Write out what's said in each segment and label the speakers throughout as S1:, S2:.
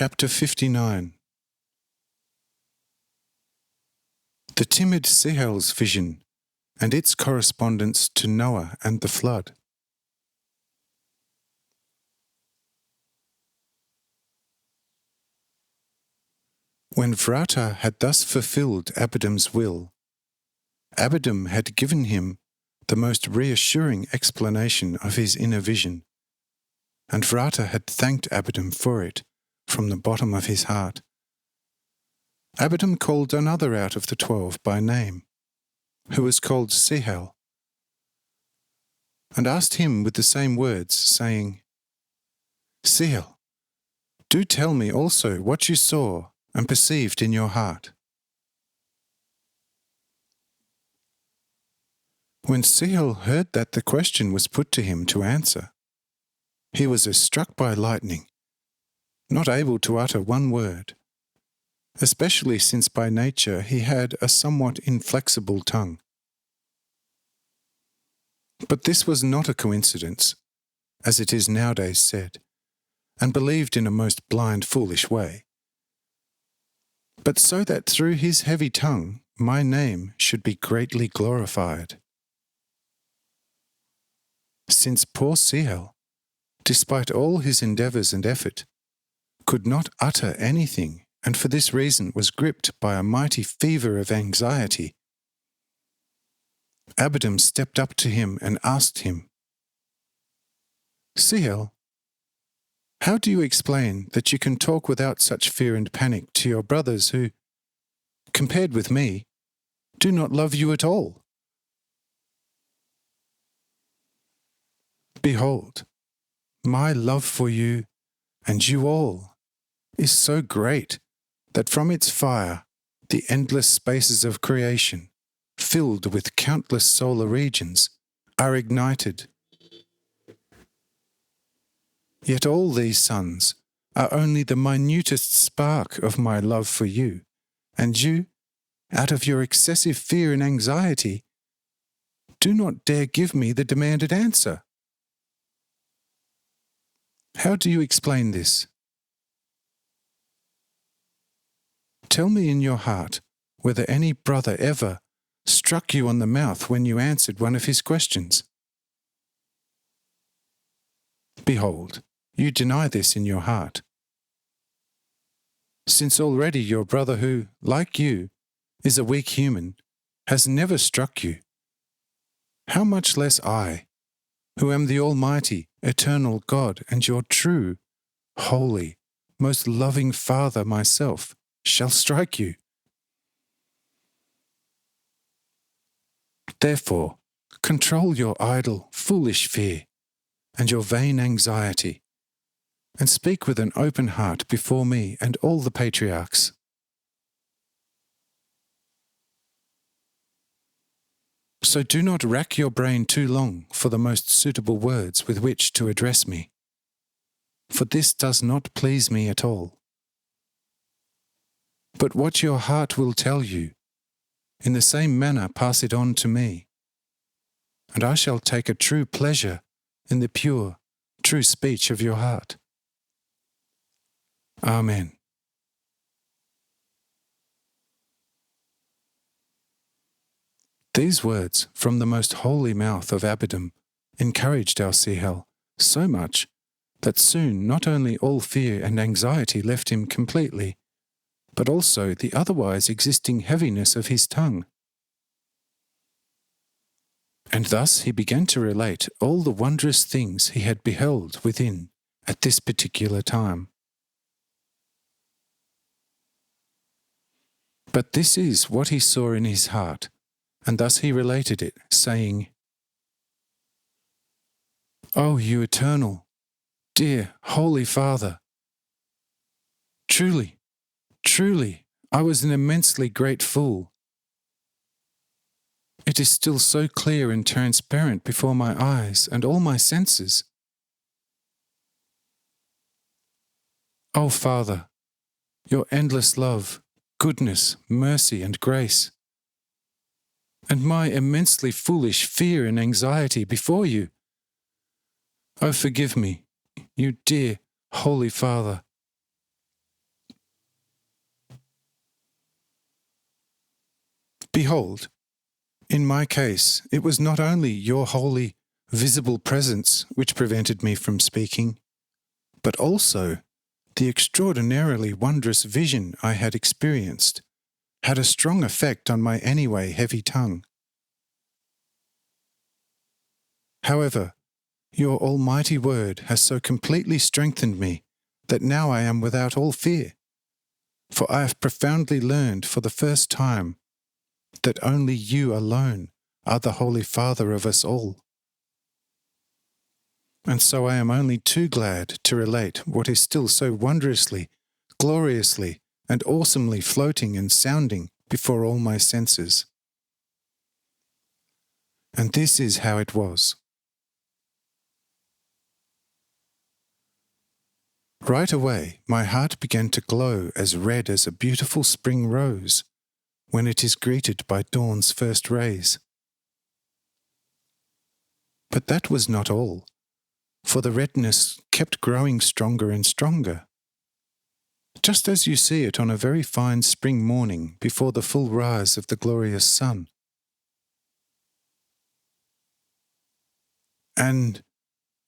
S1: Chapter 59. The timid Sihel's vision and its correspondence to Noah and the flood. When Vrata had thus fulfilled Abidam's will, Abidam had given him the most reassuring explanation of his inner vision, and Vrata had thanked Abidam for it from the bottom of his heart. Abidam called another out of the 12 by name, who was called Sihel, and asked him with the same words, saying, Sihel, do tell me also what you saw and perceived in your heart. When Sihel heard that the question was put to him to answer, he was as struck by lightning, not able to utter one word, especially since by nature he had a somewhat inflexible tongue. But this was not a coincidence, as it is nowadays said, and believed in a most blind, foolish way, but so that through his heavy tongue my name should be greatly glorified. Since poor Sihel, despite all his endeavours and effort, could not utter anything, and for this reason was gripped by a mighty fever of anxiety, Abidam stepped up to him and asked him, Sihel, how do you explain that you can talk without such fear and panic to your brothers who, compared with me, do not love you at all? Behold, my love for you and you all is so great that from its fire the endless spaces of creation, filled with countless solar regions, are ignited. Yet all these suns are only the minutest spark of my love for you, and you, out of your excessive fear and anxiety, do not dare give me the demanded answer. How do you explain this? Tell me in your heart whether any brother ever struck you on the mouth when you answered one of his questions. Behold, you deny this in your heart. Since already your brother who, like you, is a weak human, has never struck you, how much less I, who am the Almighty, eternal God, and your true, holy, most loving Father myself, shall strike you. Therefore, control your idle, foolish fear and your vain anxiety, and speak with an open heart before me and all the patriarchs. So do not rack your brain too long for the most suitable words with which to address me, for this does not please me at all. But what your heart will tell you, in the same manner pass it on to me, and I shall take a true pleasure in the pure, true speech of your heart. Amen. These words from the most holy mouth of Abidam encouraged our Sihel so much that soon not only all fear and anxiety left him completely, but also the otherwise existing heaviness of his tongue. And thus he began to relate all the wondrous things he had beheld within at this particular time. But this is what he saw in his heart, and thus he related it, saying, O you eternal, dear, holy Father, truly, I was an immensely great fool. It is still so clear and transparent before my eyes and all my senses. O Father, your endless love, goodness, mercy, and grace, and my immensely foolish fear and anxiety before you. Oh, forgive me, you dear, Holy Father. Behold, in my case, it was not only your holy, visible presence which prevented me from speaking, but also the extraordinarily wondrous vision I had experienced had a strong effect on my anyway heavy tongue. However, your almighty word has so completely strengthened me that now I am without all fear, for I have profoundly learned for the first time that only you alone are the Holy Father of us all. And so I am only too glad to relate what is still so wondrously, gloriously, and awesomely floating and sounding before all my senses. And this is how it was. Right away, my heart began to glow as red as a beautiful spring rose when it is greeted by dawn's first rays. But that was not all, for the redness kept growing stronger and stronger, just as you see it on a very fine spring morning before the full rise of the glorious sun. And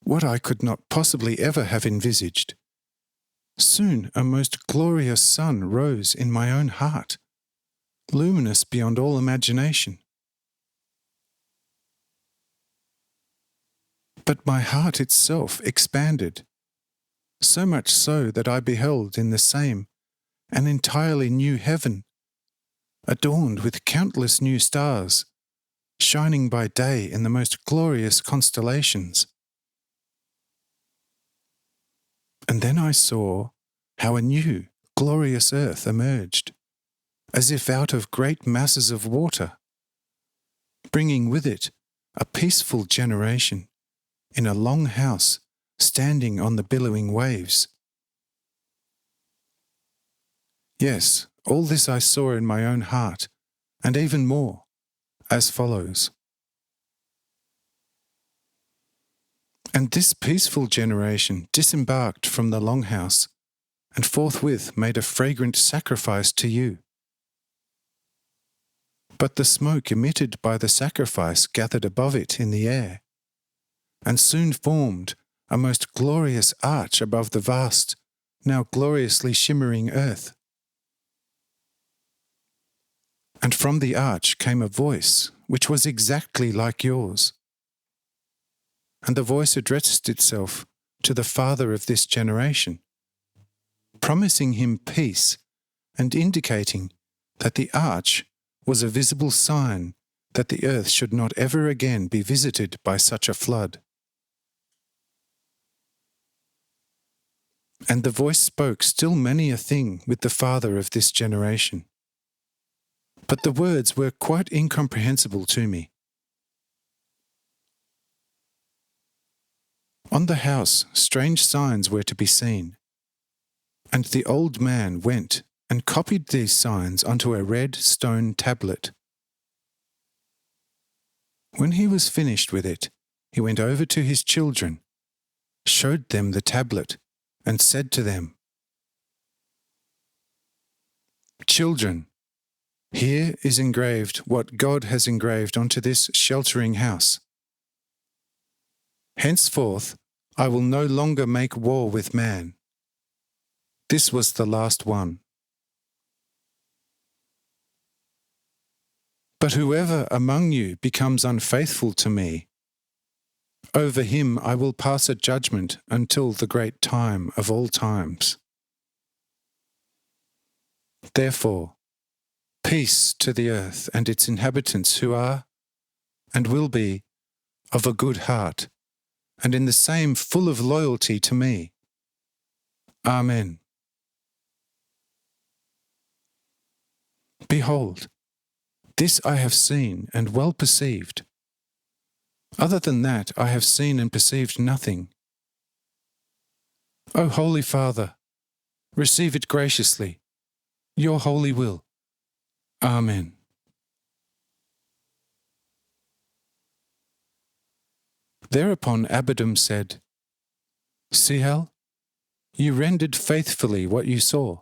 S1: what I could not possibly ever have envisaged, soon a most glorious sun rose in my own heart, luminous beyond all imagination. But my heart itself expanded, so much so that I beheld in the same an entirely new heaven, adorned with countless new stars, shining by day in the most glorious constellations. And then I saw how a new, glorious earth emerged, as if out of great masses of water, bringing with it a peaceful generation in a long house standing on the billowing waves. Yes, all this I saw in my own heart, and even more, as follows. And this peaceful generation disembarked from the longhouse and forthwith made a fragrant sacrifice to you. But the smoke emitted by the sacrifice gathered above it in the air, and soon formed a most glorious arch above the vast, now gloriously shimmering earth. And from the arch came a voice which was exactly like yours. And the voice addressed itself to the father of this generation, promising him peace and indicating that the arch was a visible sign that the earth should not ever again be visited by such a flood. And the voice spoke still many a thing with the father of this generation. But the words were quite incomprehensible to me. On the house, strange signs were to be seen, and the old man went and copied these signs onto a red stone tablet. When he was finished with it, he went over to his children, showed them the tablet, and said to them, "Children, here is engraved what God has engraved onto this sheltering house. Henceforth, I will no longer make war with man. This was the last one. But whoever among you becomes unfaithful to me, over him I will pass a judgment until the great time of all times. Therefore, peace to the earth and its inhabitants who are, and will be, of a good heart, and in the same full of loyalty to me. Amen. Behold, this I have seen and well perceived. Other than that, I have seen and perceived nothing. O Holy Father, receive it graciously, your holy will. Amen. Thereupon Abbedam said, Sihel, you rendered faithfully what you saw,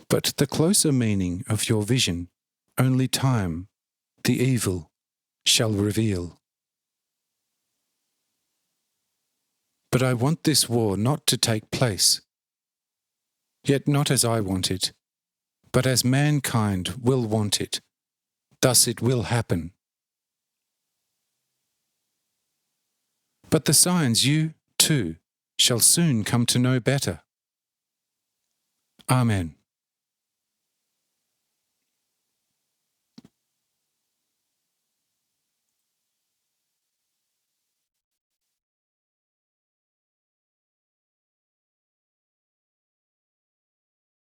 S1: but the closer meaning of your vision only time, the evil, shall reveal. But I want this war not to take place, yet not as I want it, but as mankind will want it. Thus it will happen. But the signs you, too, shall soon come to know better. Amen.